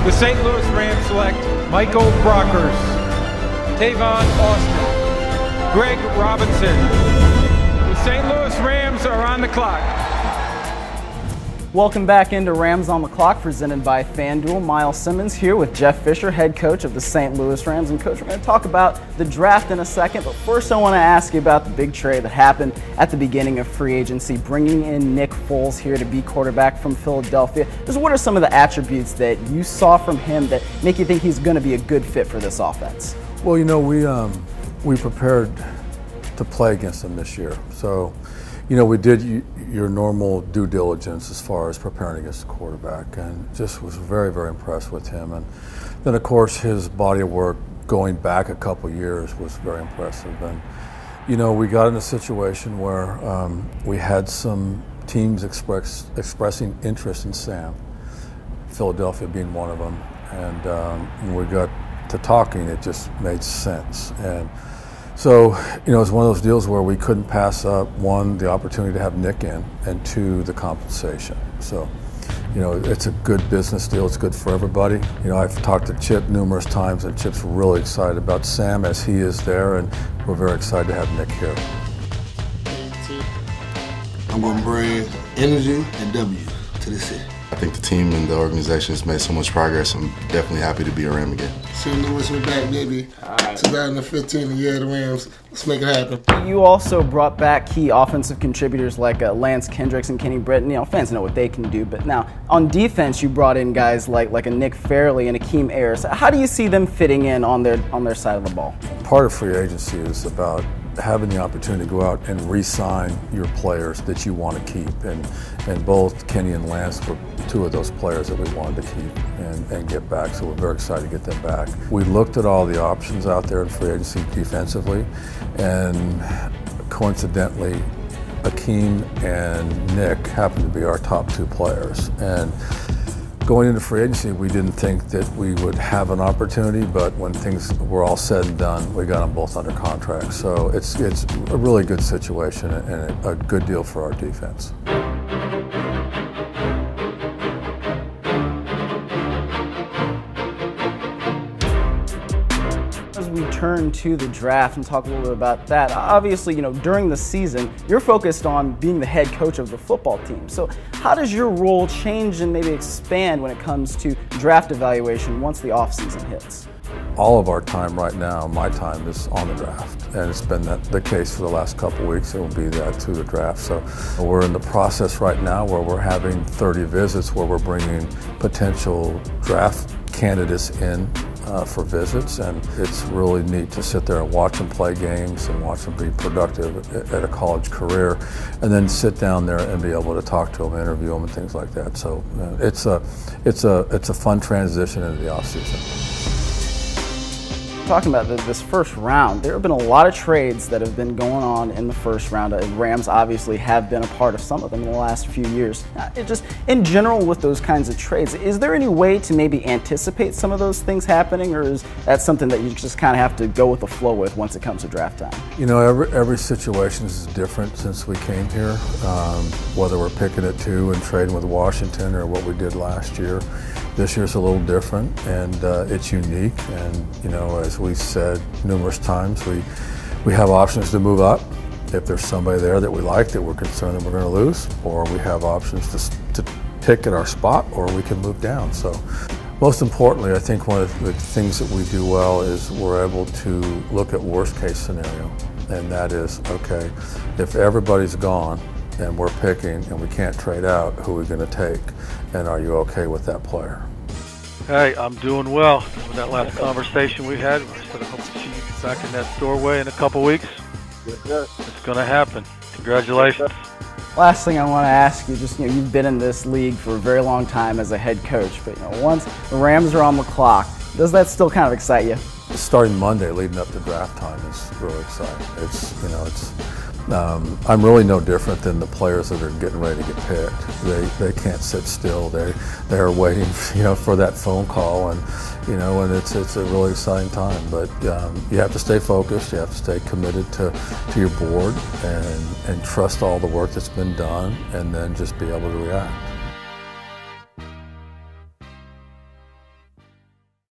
The St. Louis Rams select Michael Brockers, Tavon Austin, Greg Robinson. The St. Louis Rams are on the clock. Welcome back into Rams on the Clock, presented by FanDuel. Miles Simmons here with Jeff Fisher, head coach of the St. Louis Rams. And Coach, we're going to talk about the draft in a second, but first I want to ask you about the big trade that happened at the beginning of free agency, bringing in Nick Foles here to be quarterback from Philadelphia. Just what are some of the attributes that you saw from him that make you think he's going to be a good fit for this offense? Well, you know, we prepared to play against him this year. So, you know, we did your normal due diligence as far as preparing against the quarterback, and just was very, very impressed with him. And then, of course, his body of work going back a couple years was very impressive. And, you know, we got in a situation where we had some teams expressing interest in Sam, Philadelphia being one of them. And when we got to talking, it just made sense. And so, you know, it's one of those deals where we couldn't pass up, one, the opportunity to have Nick in, and two, the compensation. So, you know, it's a good business deal. It's good for everybody. You know, I've talked to Chip numerous times, and Chip's really excited about Sam as he is there, and we're very excited to have Nick here. I'm going to bring energy and W to the city. I think the team and the organization has made so much progress. I'm definitely happy to be a Ram again. St. Louis, we're back, baby. All right. 2015, the year of the Rams. Let's make it happen. You also brought back key offensive contributors like Lance Kendricks and Kenny Britton. You know, fans know what they can do. But now, on defense, you brought in guys like a Nick Fairley and Akeem Ayers. How do you see them fitting in on their side of the ball? Part of free agency is about having the opportunity to go out and re-sign your players that you want to keep. And both Kenny and Lance were two of those players that we wanted to keep and get back, so we're very excited to get them back. We looked at all the options out there in free agency defensively, and coincidentally, Akeem and Nick happened to be our top two players. And going into free agency, we didn't think that we would have an opportunity, but when things were all said and done, we got them both under contract. So it's a really good situation and a good deal for our defense. As we turn to the draft and talk a little bit about that, obviously, you know, during the season, you're focused on being the head coach of the football team. So how does your role change and maybe expand when it comes to draft evaluation once the offseason hits? All of our time right now, my time, is on the draft, and it's been the case for the last couple of weeks. It will be that through the draft. So we're in the process right now where we're having 30 visits where we're bringing potential draft candidates in for visits, and it's really neat to sit there and watch them play games and watch them be productive at a college career, and then sit down there and be able to talk to them, interview them, and things like that. So it's a fun transition into the offseason. Talking about this first round, there have been a lot of trades that have been going on in the first round. Rams obviously have been a part of some of them in the last few years. Just in general with those kinds of trades, is there any way to maybe anticipate some of those things happening, or is that something that you just kind of have to go with the flow with once it comes to draft time? You know, every situation is different since we came here, whether we're picking at 2 and trading with Washington or what we did last year. This year's a little different, and it's unique. And, you know, as we said numerous times, we have options to move up if there's somebody there that we like that we're concerned that we're going to lose, or we have options to pick at our spot, or we can move down. So most importantly, I think one of the things that we do well is we're able to look at worst case scenario, and that is, okay, if everybody's gone and we're picking and we can't trade out, who are we going to take, and are you okay with that player? Hey, I'm doing well. With that last conversation we had, I said I hope to see you back in that doorway in a couple weeks. Yes, sir. It's going to happen. Congratulations. Last thing I want to ask you, just, you know, you've been in this league for a very long time as a head coach, but, you know, once the Rams are on the clock, does that still kind of excite you? Starting Monday leading up to draft time is really exciting. I'm really no different than the players that are getting ready to get picked. They can't sit still. They're waiting, you know, for that phone call, and you know, and it's a really exciting time. But you have to stay focused. You have to stay committed to your board and trust all the work that's been done, and then just be able to react.